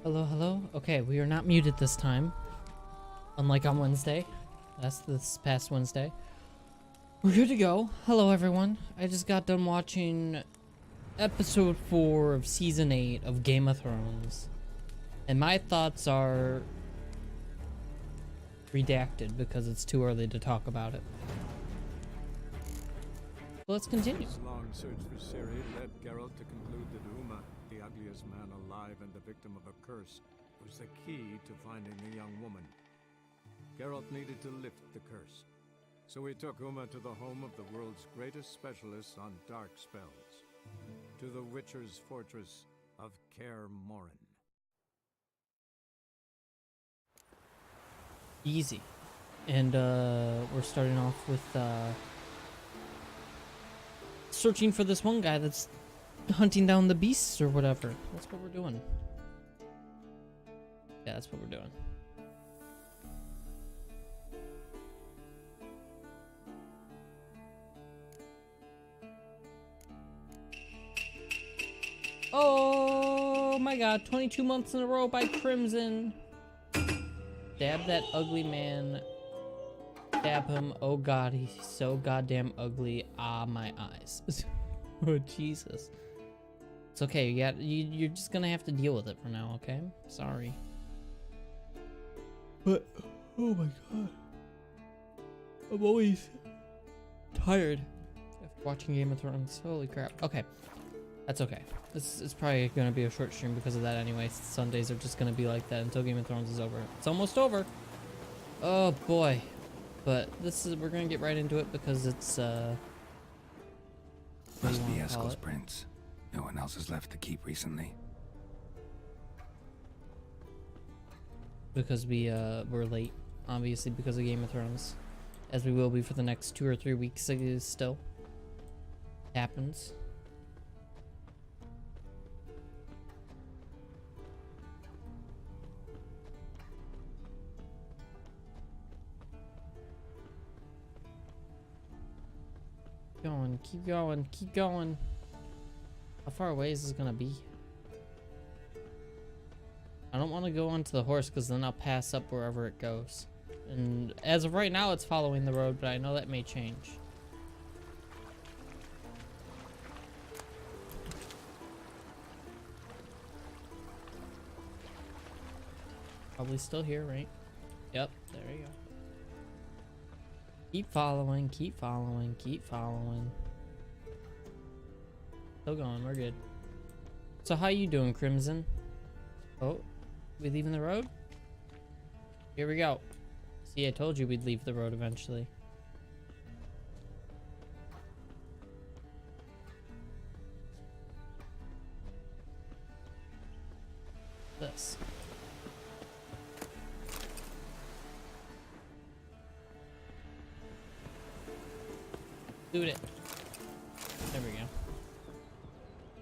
Hello, hello. Okay, we are not muted this time. Unlike on Wednesday. That's this past Wednesday. We're good to go. Hello, everyone. I just got done watching episode 4 of season 8 of Game of Thrones. And my thoughts are redacted because it's too early to talk about it. So let's continue. This long search for Ciri led Geralt to conclude that Uma, the ugliest man alive and the victim of a curse, was the key to finding the young woman. Geralt needed to lift the curse, so he took Uma to the home of the world's greatest specialist on dark spells, to the Witcher's fortress of Kaer Morhen. Easy. And we're starting off with searching for this one guy that's hunting down the beasts or whatever. That's what we're doing. Yeah, that's what we're doing. Oh my god, 22 months in a row by Crimson. Stab that ugly man. Stab him. Oh god, he's so goddamn ugly. Ah, my eyes. Oh Jesus. It's okay. You're just gonna have to deal with it for now, okay? Sorry. But oh my god, I'm always tired after watching Game of Thrones. Holy crap. Okay, that's okay. This is probably gonna be a short stream because of that anyway. Sundays are just gonna be like that until Game of Thrones is over. It's almost over. Oh boy. But we're gonna get right into it because it's must be Eskel's prince. No one else has left the keep recently. Because we're late, obviously because of Game of Thrones, as we will be for the next 2 or 3 weeks. Still happens. Keep going, keep going. How far away is this gonna be? I don't want to go onto the horse because then I'll pass up wherever it goes. And as of right now, it's following the road, but I know that may change. Probably still here, right? Yep, there you go. Keep following, keep following, keep following. Still going, we're good. So how you doing, Crimson? Oh, we leaving the road? Here we go. See, I told you we'd leave the road eventually. This. Do it. There we go.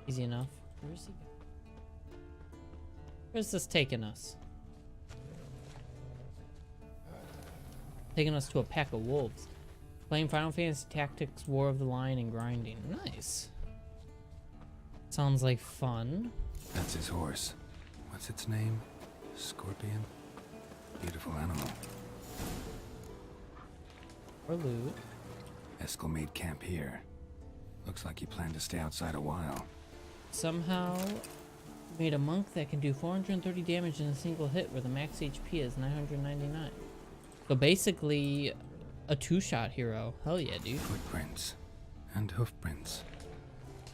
Easy enough. Where's he going? Where's this taking us? Taking us to a pack of wolves. Playing Final Fantasy Tactics, War of the Lion, and grinding. Nice. Sounds like fun. That's his horse. What's its name? Scorpion? Beautiful animal. Or loot. Eskel made camp here. Looks like he planned to stay outside a while. Somehow made a monk that can do 430 damage in a single hit where the max HP is 999. So basically a two-shot hero. Hell yeah, dude. Footprints and hoofprints.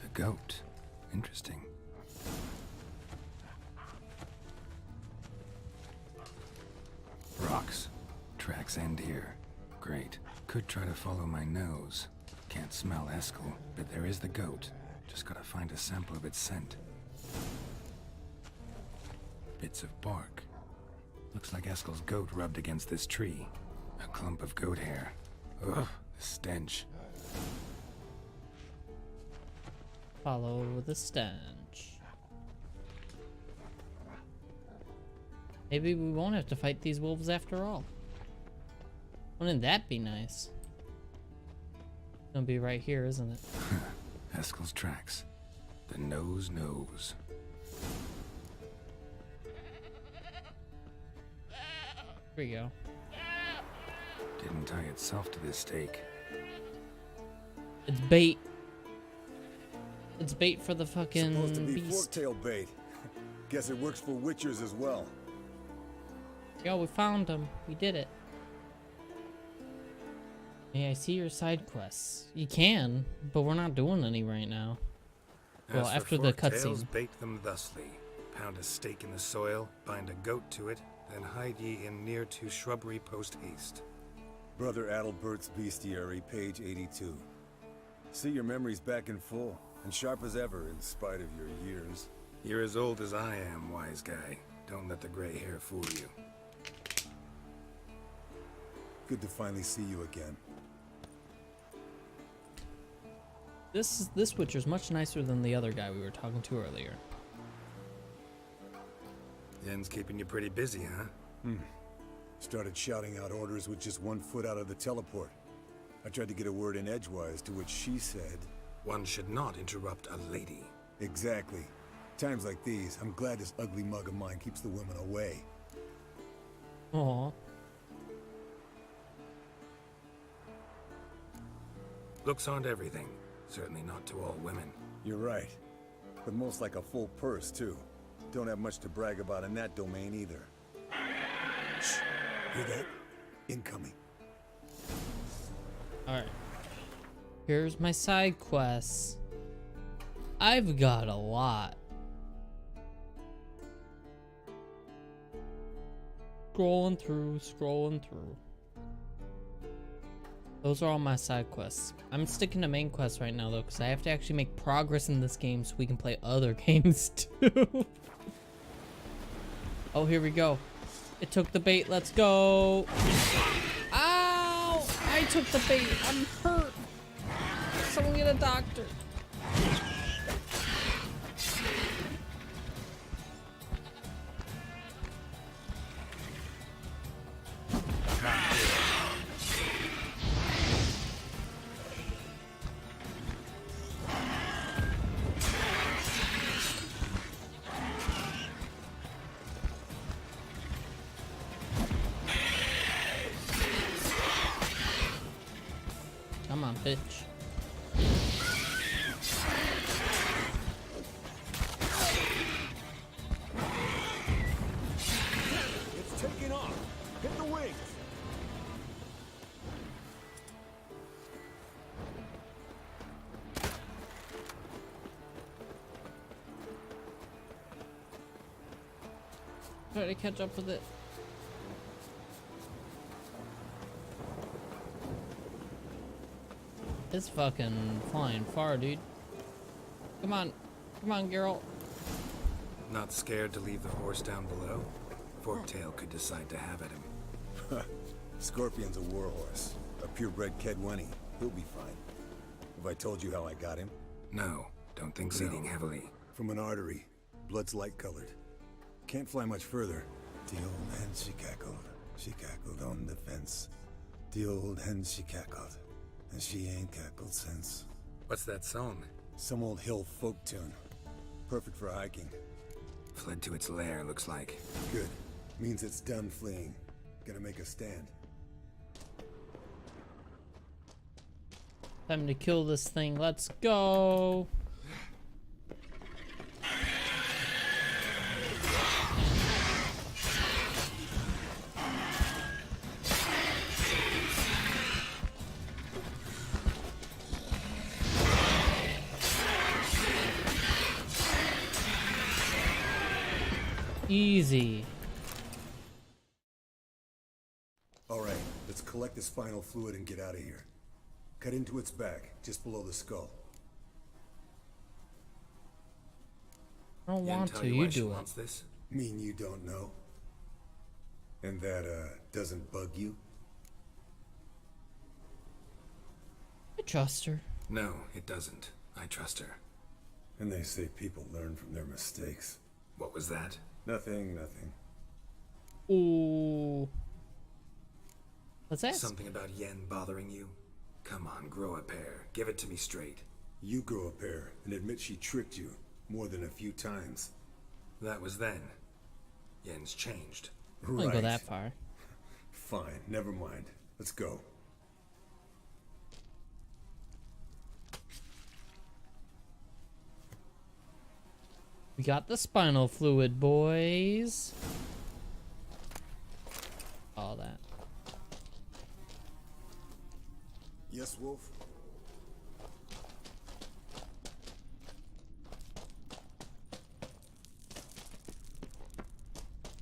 A goat. Interesting. Rocks. Tracks end here. Great. Could try to follow my nose. Can't smell Eskel, but there is the goat. Just gotta find a sample of its scent. Bits of bark. Looks like Eskel's goat rubbed against this tree. A clump of goat hair. Ugh, the stench. Follow the stench. Maybe we won't have to fight these wolves after all. Wouldn't that be nice? It's gonna be right here, isn't it? Eskel's tracks. The nose knows. Here we go. Didn't tie itself to this stake. It's bait. It's bait for the Supposed to fucking be beast. forktail bait. Guess it works for witchers as well. Yo, we found him. We did it. May I see your side quests? You can, but we're not doing any right now. Well, As for after the forktails, cutscene. bait them thusly. Pound a stake in the soil, bind a goat to it, then hide ye in near to shrubbery post haste. Brother Adalbert's Bestiary, page 82. See, your memory's back in full, and sharp as ever in spite of your years. You're as old as I am, wise guy. Don't let the gray hair fool you. Good to finally see you again. This Witcher's much nicer than the other guy we were talking to earlier. Yen's keeping you pretty busy, huh? Started shouting out orders with just 1 foot out of the teleport. I tried to get a word in edgewise, to which she said, One should not interrupt a lady. exactly. Times like these, I'm glad this ugly mug of mine keeps the women away. Aw. Looks aren't everything. Certainly not to all women. You're right. But most like a full purse, too. Don't have much to brag about in that domain either. Shh. Hear that? Incoming. Alright. Here's my side quests. I've got a lot. Scrolling through. Those are all my side quests. I'm sticking to main quests right now though, because I have to actually make progress in this game so we can play other games too. Oh, here we go. It took the bait. Let's go. Ow! I took the bait. I'm hurt. Someone get a doctor. Come on, bitch. It's taking off. Hit the wings. Try to catch up with it. It's fucking flying far, dude. Come on, girl. Not scared to leave the horse down below? Forktail could decide to have at him. Scorpion's a warhorse. A purebred Kedwenny. He'll be fine. Have I told you how I got him? No, don't think so. Bleeding heavily. From an artery. Blood's light-colored. Can't fly much further. The old hen she cackled. She cackled on the fence. The old hen she cackled. And she ain't cackled since. What's that song? Some old hill folk tune. Perfect for hiking. Fled to its lair, looks like. Good. Means it's done fleeing. Gonna make a stand. Time to kill this thing. Let's go. Easy. All right, let's collect this final fluid and get out of here. Cut into its back, just below the skull. I don't Yen want tell to. you You why she do it. wants this? Mean you don't know? And that, doesn't bug you? I trust her. No, it doesn't. I trust her. And they say people learn from their mistakes. What was that? Nothing. Ooh. Let's ask. Something about Yen bothering you? Come on, grow a pair. Give it to me straight. You grow a pair and admit she tricked you more than a few times. That was then. Yen's changed. I wouldn't go that far. Fine, never mind. Let's go. We got the spinal fluid, boys. All that. Yes, Wolf?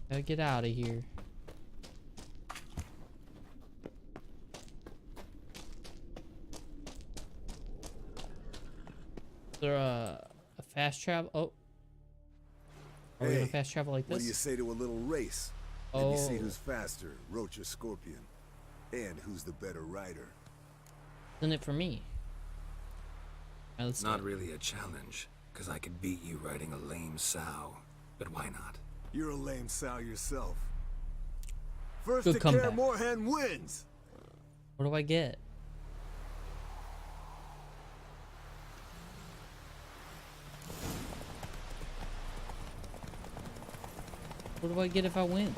Gotta get out of here. Is there a fast travel? Oh. Are we gonna fast travel like this? What do you say to a little race? Maybe see who's faster, Roach or Scorpion. And who's the better rider. Isn't it for me? Alright, let's Not do it. really a challenge, because I could beat you riding a lame sow. But why not? You're a lame sow yourself. First Good to comeback. care Moorhen wins! What do I get? What do I get if I win?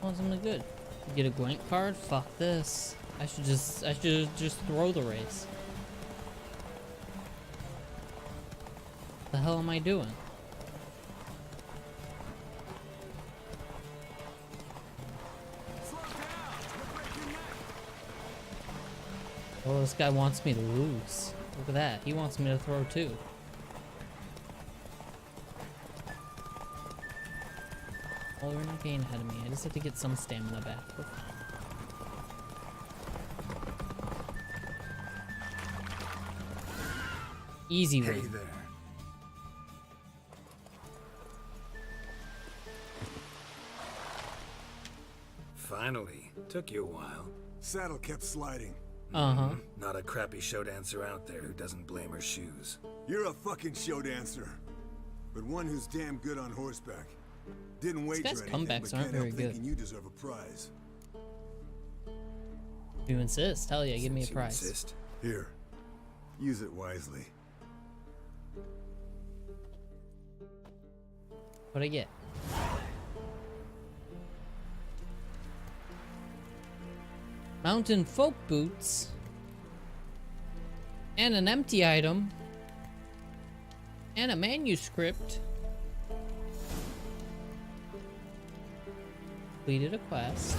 Oh, something good. You get a Gwent card? Fuck this. I should just throw the race. The hell am I doing? Oh, this guy wants me to lose. Look at that. He wants me to throw too. Oh, you're not getting ahead of me. I just have to get some stamina back. Easy Hey win. there. Finally. Took you a while. Saddle kept sliding. Uh-huh. Not a crappy show dancer out there who doesn't blame her shoes. You're a fucking show dancer. But one who's damn good on horseback. Didn't wager guy's anything, comebacks but aren't can't help very good. thinking you deserve a prize. You insist. Hell yeah, give me a Since you prize. insist. Here. Use it wisely. What'd I get? Mountain folk boots. And an empty item. And a manuscript. Completed a quest.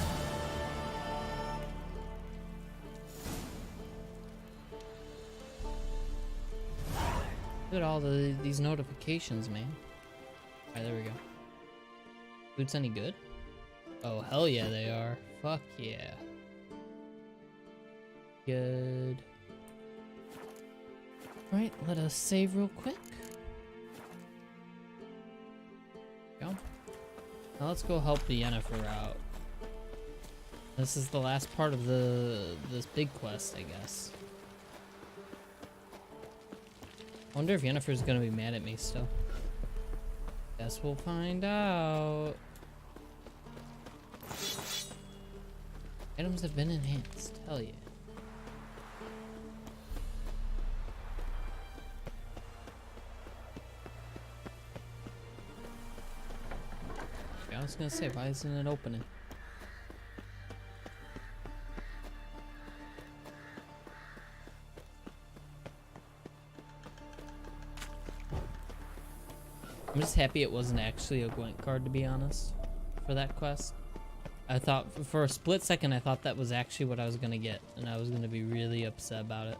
Look at all these notifications, man. Alright, there we go. Boots any good? Oh, hell yeah, they are. Fuck yeah. Good. Alright, let us save real quick. Go. Now let's go help the Yennefer out. This is the last part of this big quest, I guess. I wonder if Yennefer's gonna be mad at me still. Guess we'll find out. Items have been enhanced. Hell yeah. I was gonna say, why isn't it opening? I'm just happy it wasn't actually a Gwent card, to be honest, for that quest. I thought, for a split second, I thought that was actually what I was gonna get, and I was gonna be really upset about it.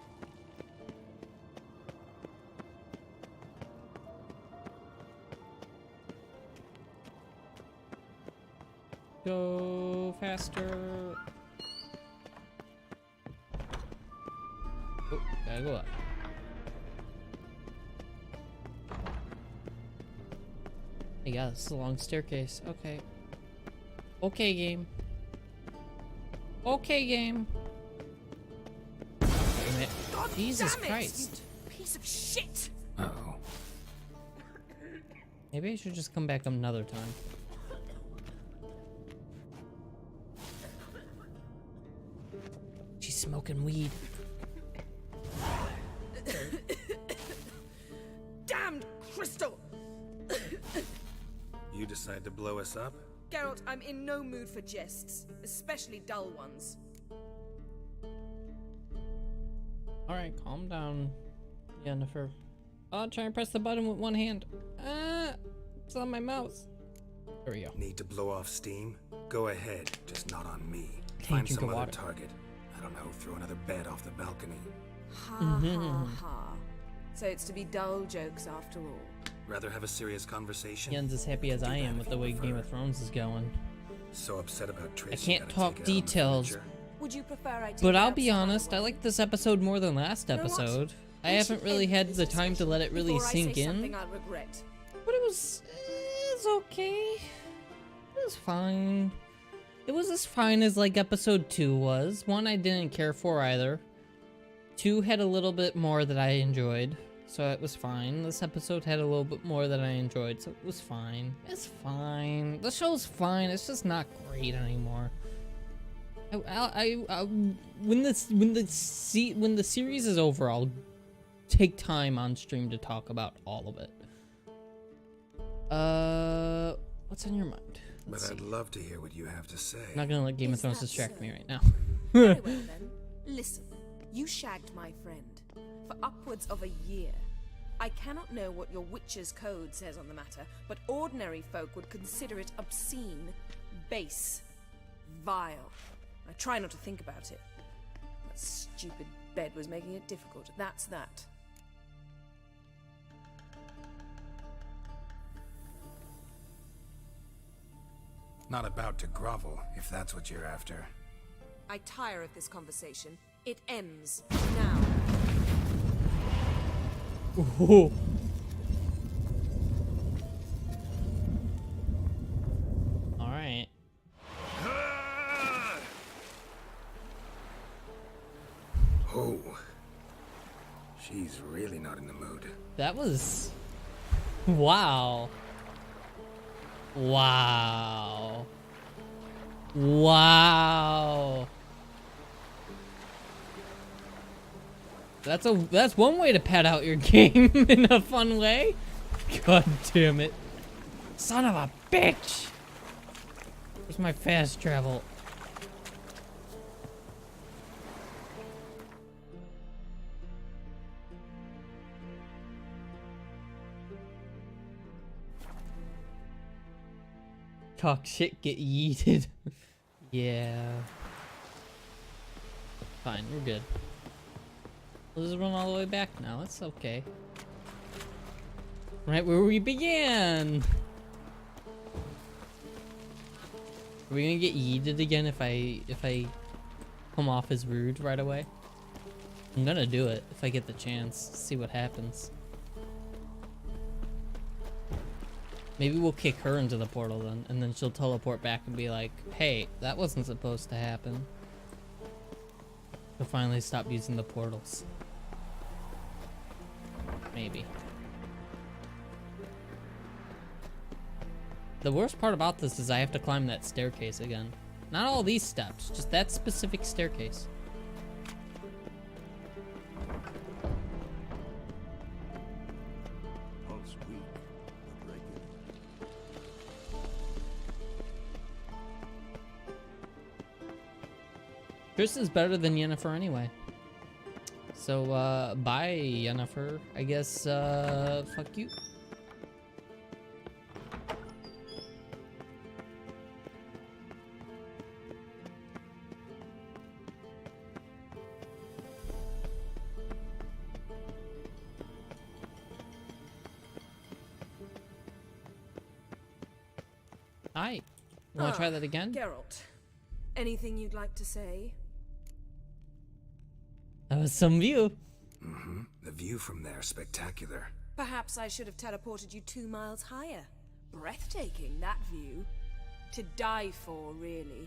Go faster. Oh, gotta go up. Yeah, this is a long staircase. Okay. Okay, game. Okay, game. Wait a minute. God Jesus damn it, Christ. you piece of shit! Uh-oh. Maybe I should just come back another time. smoking weed. Damned crystal! You decide to blow us up? Geralt, I'm in no mood for jests, especially dull ones. Alright, calm down, Yennefer. I'll try and press the button with one hand. It's on my mouse. There we go. Need to blow off steam? Go ahead, just not on me. Can't Find drink some the other water. target. I don't know, throw another bed off the balcony. Ha ha ha. So it's to be dull jokes after all. Rather have a serious conversation? Yen's as happy as Do I that am if with the you way prefer. Game of Thrones is going. So upset about I Tracy. can't gotta talk take it out on the details, furniture? Would you prefer I take but it I'll out be some honest, other I way? like this episode more than last You know what? episode. I We haven't should really end had this the time to discussion let it really before I sink say in. something I'll regret. But it's okay. It was fine. It was as fine as like episode 2 was. 1 I didn't care for either. 2 had a little bit more that I enjoyed, so it was fine. This episode had a little bit more that I enjoyed, so it was fine. It's fine. The show's fine. It's just not great anymore. When the series is over, I'll take time on stream to talk about all of it. What's on your mind? But Let's I'd see. love to hear what you have to say. I'm not gonna let Game of Is Thrones that distract so? me right now. Very well then. Listen, you shagged my friend for upwards of a year. I cannot know what your witch's code says on the matter, but ordinary folk would consider it obscene, base, vile. I try not to think about it. That stupid bed was making it difficult. That's that. Not about to grovel, if that's what you're after. I tire of this conversation. It ends now. Ooh. All right. Oh. She's really not in the mood. That was... Wow. Wow. Wow. That's one way to pad out your game in a fun way. God damn it. Son of a bitch. Where's my fast travel? Talk shit, get yeeted. Yeah. Fine, we're good. We'll just run all the way back now. It's okay. Right where we began. Are we gonna get yeeted again if I come off as rude right away? I'm gonna do it if I get the chance. See what happens. Maybe we'll kick her into the portal then, and then she'll teleport back and be like, hey, that wasn't supposed to happen. She'll finally stop using the portals. Maybe. The worst part about this is I have to climb that staircase again. Not all these steps, just that specific staircase. Pulse weak, but regular. Chris is better than Yennefer anyway. So, bye, Yennefer. I guess, fuck you. Hi. You wanna try that again? Geralt, anything you'd like to say? That was some view. Mm-hmm. The view from there, spectacular. Perhaps I should have teleported you 2 miles higher. Breathtaking, that view. To die for, really.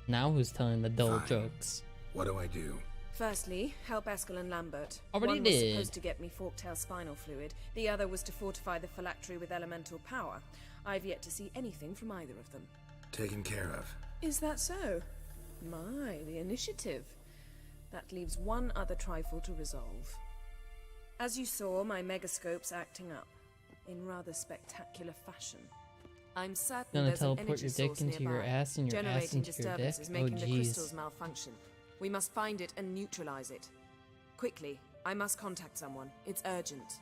Now who's telling the dull Fine. jokes? What do I do? Firstly, help Eskel and Lambert. Already One was did. supposed to get me forktail spinal fluid. The other was to fortify the phylactery with elemental power. I've yet to see anything from either of them. Taken care of. Is that so? My, the initiative. That leaves one other trifle to resolve. As you saw, my megascope's acting up, in rather spectacular fashion. I'm certain Gonna there's an teleport energy your dick source into your nearby, ass and your ass generating into your dick? disturbances, Oh making the crystals jeez. malfunction. We must find it and neutralize it. Quickly, I must contact someone. It's urgent.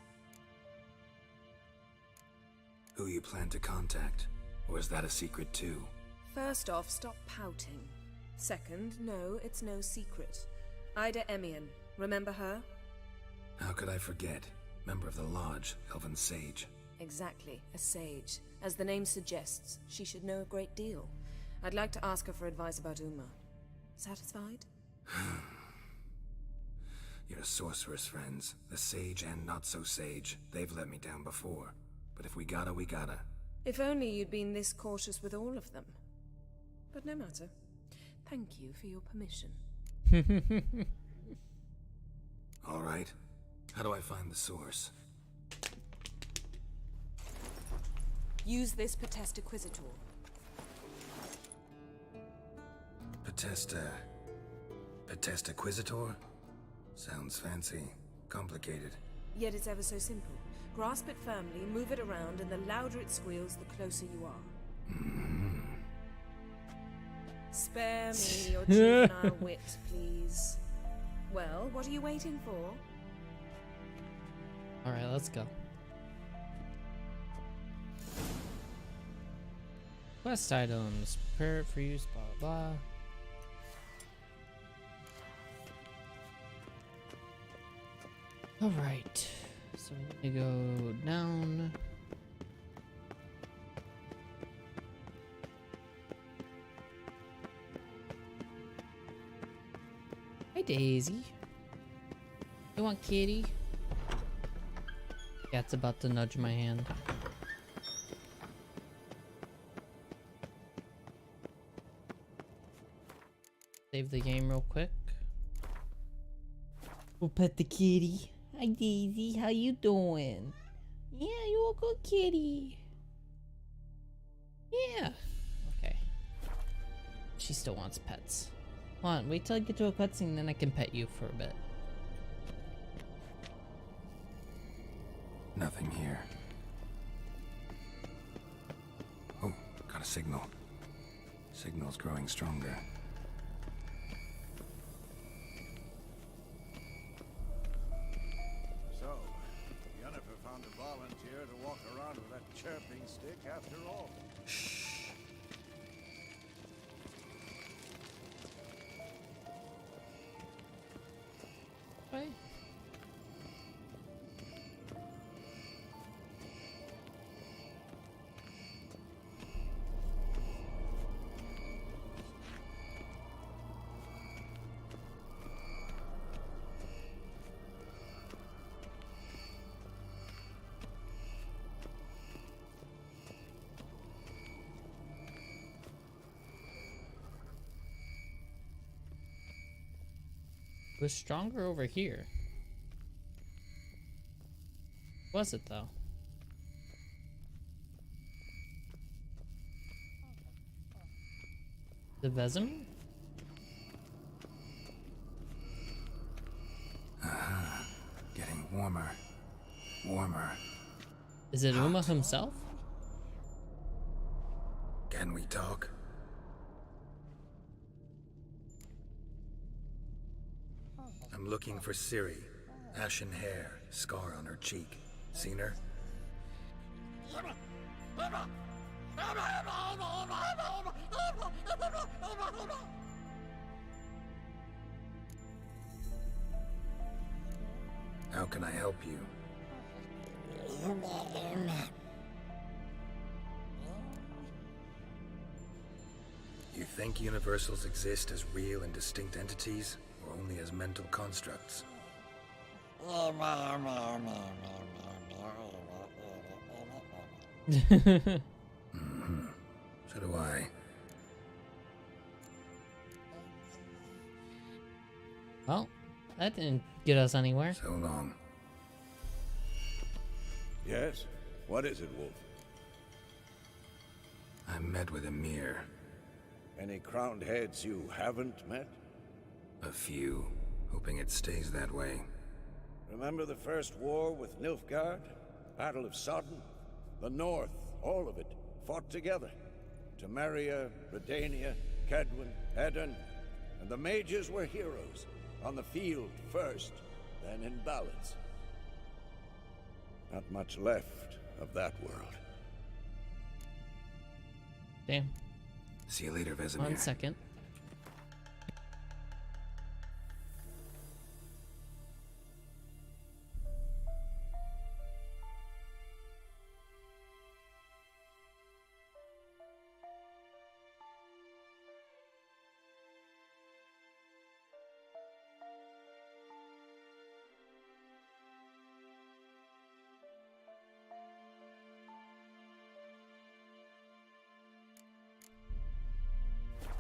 Who you plan to contact? Or is that a secret too? First off, stop pouting. Second, no, it's no secret. Ida Emian, remember her? How could I forget? Member of the Lodge, Elven Sage. Exactly, a sage. As the name suggests, she should know a great deal. I'd like to ask her for advice about Uma. Satisfied? Your sorceress friends, the sage and not so sage, they've let me down before. But if we gotta, we gotta. If only you'd been this cautious with all of them. But no matter. Thank you for your permission. All right. How do I find the source? Use this Potesta Quisitor. Potesta Quisitor? Sounds fancy. Complicated. Yet it's ever so simple. Grasp it firmly, move it around, and the louder it squeals, the closer you are. Spare me your juvenile wit, please. Well, what are you waiting for? Alright, let's go. Quest items. Prepare it for use, blah blah blah. Alright. So we go down. Hi Daisy. You want kitty? Cat's about to nudge my hand. Save the game real quick. We'll pet the kitty. Hi Daisy, how you doing? Yeah, you a good kitty. Yeah. Okay. She still wants pets. Hold on, wait till I get to a cutscene, then I can pet you for a bit. Nothing here. Oh, got a signal. Signal's growing stronger. So, Yennefer found a volunteer to walk around with that chirping stick after all. Right. It was stronger over here. Was it though? The Vesemir? Getting warmer. Warmer. Is it Uma himself? Can we talk? I'm looking for Ciri. Ashen hair, scar on her cheek. Seen her? How can I help you? You think universals exist as real and distinct entities, or only as mental constructs? So do I. Well, that didn't get us anywhere. So long. Yes? What is it, Wolf? I met with Emir. Any crowned heads you haven't met? A few. Hoping it stays that way. Remember the first war with Nilfgaard? Battle of Sodden? The North, all of it, fought together. Temeria, Redania, Kedwin, Edirn, and the mages were heroes. On the field first, then in ballads. Not much left of that world. Damn. See you later, Vesemir. 1 second.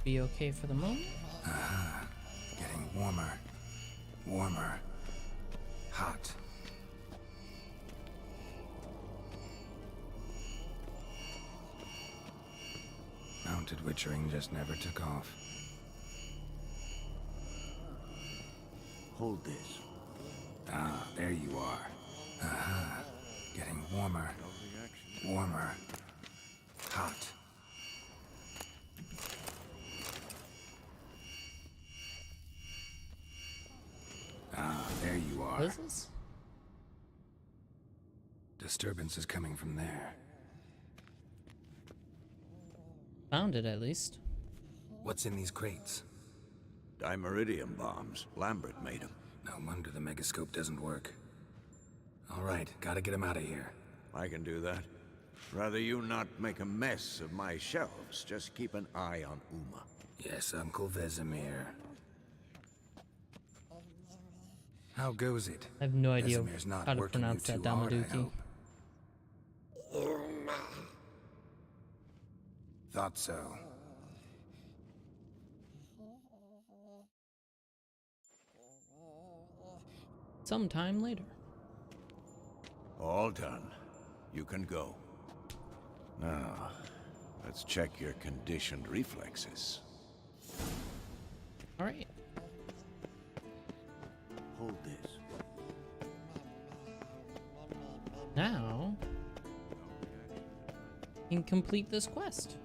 Be okay for the moment. Getting warmer. Warmer. Hot. Mounted witchering just never took off. Hold this. Ah, there you are. Getting warmer. Warmer. Hot. Ah, there you are. What is this? Disturbance is coming from there. Found it at least. What's in these crates? Dimeridium bombs. Lambert made them. No wonder the megascope doesn't work. All right, gotta get him out of here. I can do that. Rather you not make a mess of my shelves. Just keep an eye on Uma. Yes, Uncle Vesemir. How goes it? I have no idea Vesemir's not how to working pronounce you that too hard, I Damaduki. hope. Thought so. Sometime later. All done. You can go. Now, let's check your conditioned reflexes. All right. Hold this. Now, you can complete this quest.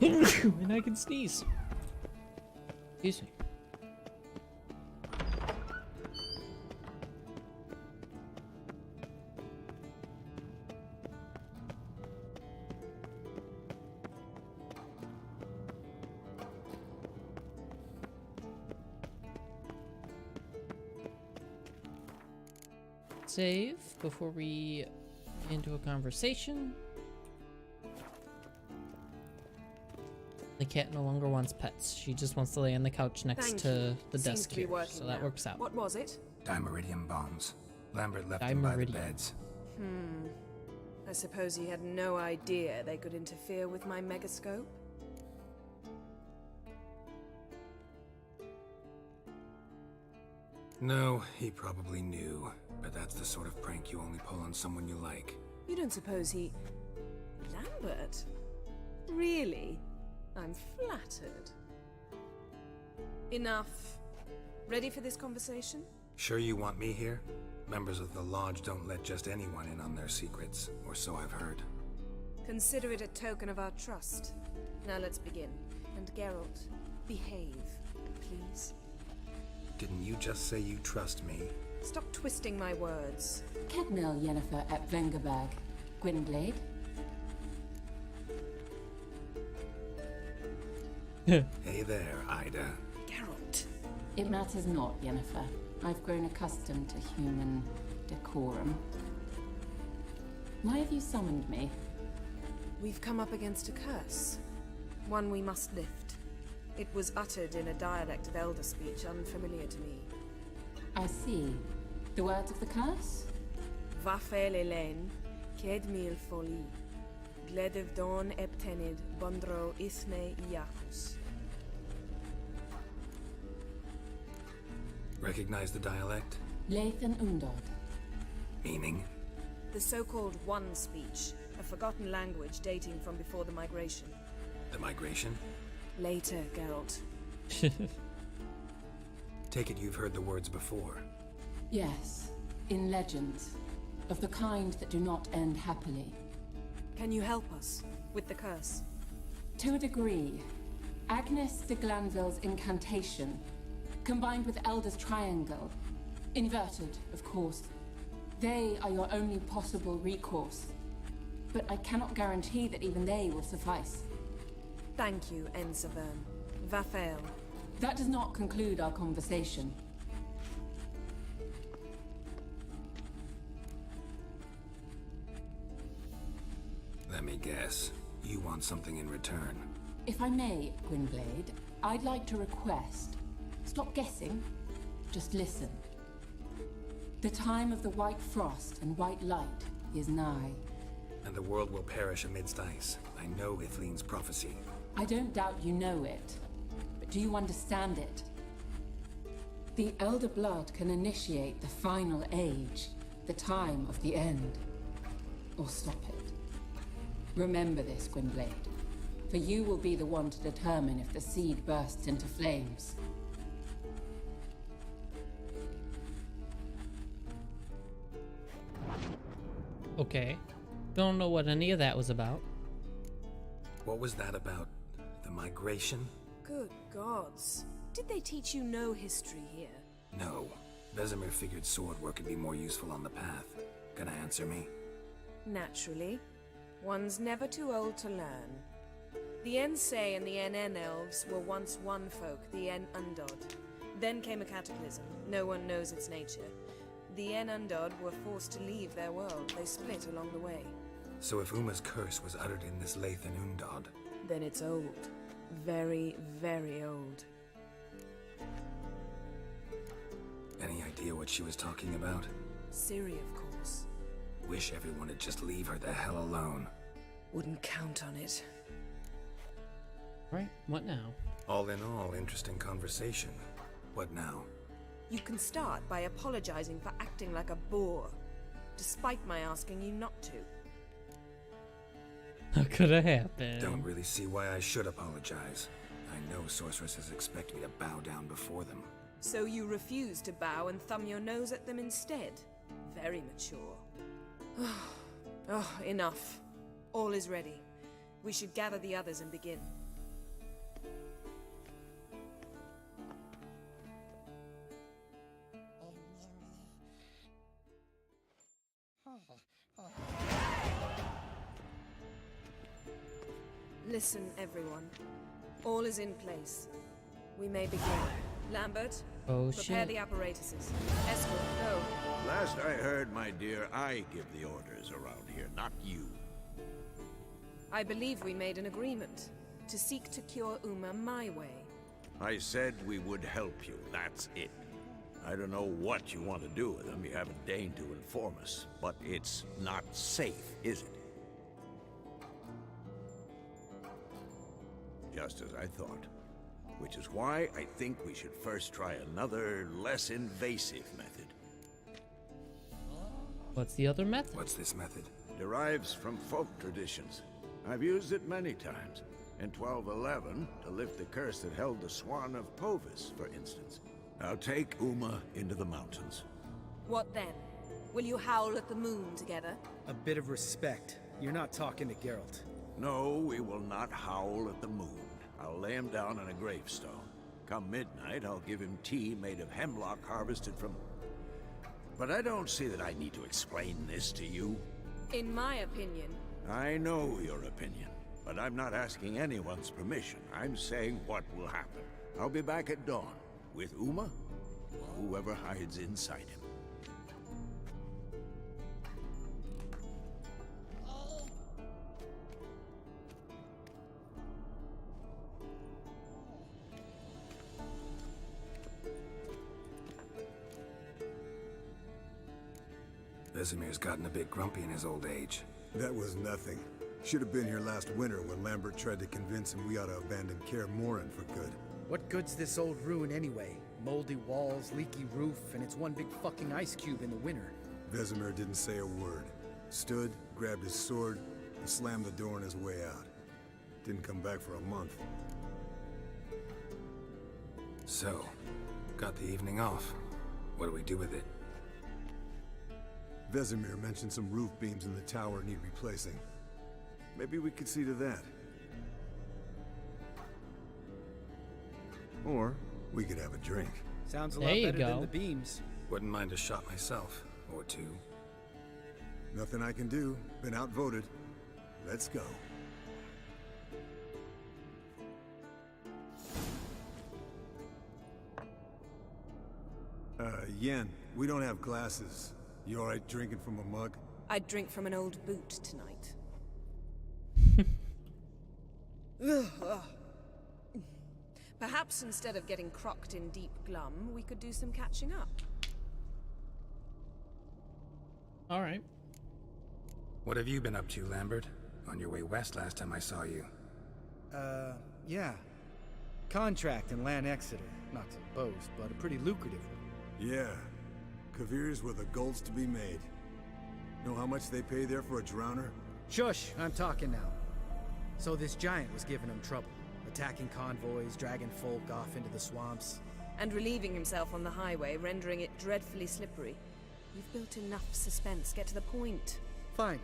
And I can sneeze. Excuse me. Save before we get into a conversation. The cat no longer wants pets. She just wants to lay on the couch next Thank to you. the Seems desk to be here, working so that now. works out. What was it? Dimeridium bombs. Lambert left them by the Dimeridium. beds. I suppose he had no idea they could interfere with my megascope. No, he probably knew. But that's the sort of prank you only pull on someone you like. You don't suppose he... Lambert? Really? I'm flattered. Enough. Ready for this conversation? Sure you want me here? Members of the Lodge don't let just anyone in on their secrets, or so I've heard. Consider it a token of our trust. Now let's begin. And Geralt, behave, please. Didn't you just say you trust me? Stop twisting my words. Kednel Yennefer at Vengerberg. Gwynblade? Hey there, Ida. Geralt. It matters not, Yennefer. I've grown accustomed to human decorum. Why have you summoned me? We've come up against a curse. One we must lift. It was uttered in a dialect of Elder speech unfamiliar to me. I see. The words of the curse? Vafel Elaine, Ked mil foli, Gledev don eptenid, Bondro isne iacus. Recognize the dialect? Lathan Undod. Meaning? The so-called One speech, a forgotten language dating from before the migration. The migration? Later, Geralt. Take it you've heard the words before. Yes, in legends, of the kind that do not end happily. Can you help us with the curse? To a degree, Agnes de Glanville's incantation, combined with Elder's triangle, inverted, of course. They are your only possible recourse, but I cannot guarantee that even they will suffice. Thank you, Ensavern. Vafael. That does not conclude our conversation. Let me guess. You want something in return. If I may, Gwynblade, I'd like to request. Stop guessing. Just listen. The time of the white frost and white light is nigh. And the world will perish amidst ice. I know Ithleen's prophecy. I don't doubt you know it, but do you understand it? The Elder Blood can initiate the final age, the time of the end, or stop it. Remember this, Gwynblade, for you will be the one to determine if the seed bursts into flames. Okay. Don't know what any of that was about. What was that about? The migration? Good gods. Did they teach you no history here? No. Vesemir figured sword work could be more useful on the path. Gonna answer me? Naturally. One's never too old to learn. The Ensei and the NN elves were once one folk, the En Undod. Then came a cataclysm. No one knows its nature. The En Undod were forced to leave their world. They split along the way. So if Uma's curse was uttered in this Lathan Undod, Then it's old. Very, very old. any idea what she was talking about? Ciri, of course. Wish everyone would just leave her the hell alone. Wouldn't count on it. Right, what now? All in all, interesting conversation. What now? You can start by apologizing for acting like a boor, despite my asking you not to. How could have happened? Don't really see why I should apologize. I know sorceresses expect me to bow down before them. So you refuse to bow and thumb your nose at them instead? Very mature. Oh, enough. All is ready. We should gather the others and begin. Listen, everyone. All is in place. We may begin. Lambert, Oh prepare shit. the apparatuses. Escort, go. Last I heard, my dear, I give the orders around here, not you. I believe we made an agreement to seek to cure Uma my way. I said we would help you, that's it. I don't know what you want to do with them, you haven't deigned to inform us, but it's not safe, is it? Just as I thought. Which is why I think we should first try another, less invasive method. What's the other method? What's this method? Derives from folk traditions. I've used it many times. In 1211, to lift the curse that held the Swan of Povis, for instance. Now take Uma into the mountains. What then? Will you howl at the moon together? A bit of respect. You're not talking to Geralt. No, we will not howl at the moon. I'll lay him down on a gravestone. Come midnight, I'll give him tea made of hemlock harvested from... But I don't see that I need to explain this to you. In my opinion, I know your opinion, but I'm not asking anyone's permission. I'm saying what will happen. I'll be back at dawn, with Uma, or whoever hides inside him. Vesemir's gotten a bit grumpy in his old age. That was nothing. Should have been here last winter when Lambert tried to convince him we ought to abandon Kaer Morhen for good. What good's this old ruin anyway? Moldy walls, leaky roof, and it's one big fucking ice cube in the winter. Vesemir didn't say a word. Stood, grabbed his sword, and slammed the door on his way out. Didn't come back for a month. So, got the evening off. What do we do with it? Vesemir mentioned some roof beams in the tower need replacing. Maybe we could see to that. Or we could have a drink. Sounds a There lot you better go. than the beams. Wouldn't mind a shot myself, or two. Nothing I can do. Been outvoted. Let's go. Yen, we don't have glasses. You alright drinking from a mug? I'd drink from an old boot tonight. Perhaps instead of getting crocked in deep glum, we could do some catching up. All right. What have you been up to, Lambert? On your way west last time I saw you. Yeah. Contract in Lan Exeter. Not to boast, but a pretty lucrative one. Yeah. Kavir's where the gold's to be made. Know how much they pay there for a drowner? Shush, I'm talking now. So this giant was giving him trouble. Attacking convoys, dragging folk off into the swamps. And relieving himself on the highway, rendering it dreadfully slippery. You've built enough suspense. Get to the point. Fine.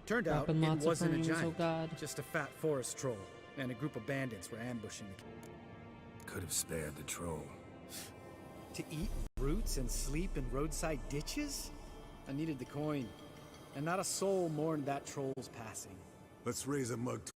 Turned out Dropping it lots of wasn't a frames, oh giant. God. Just a fat forest troll. And a group of bandits were ambushing the... Could have spared the troll. To eat roots and sleep in roadside ditches? I needed the coin. And not a soul mourned that troll's passing. Let's raise a mug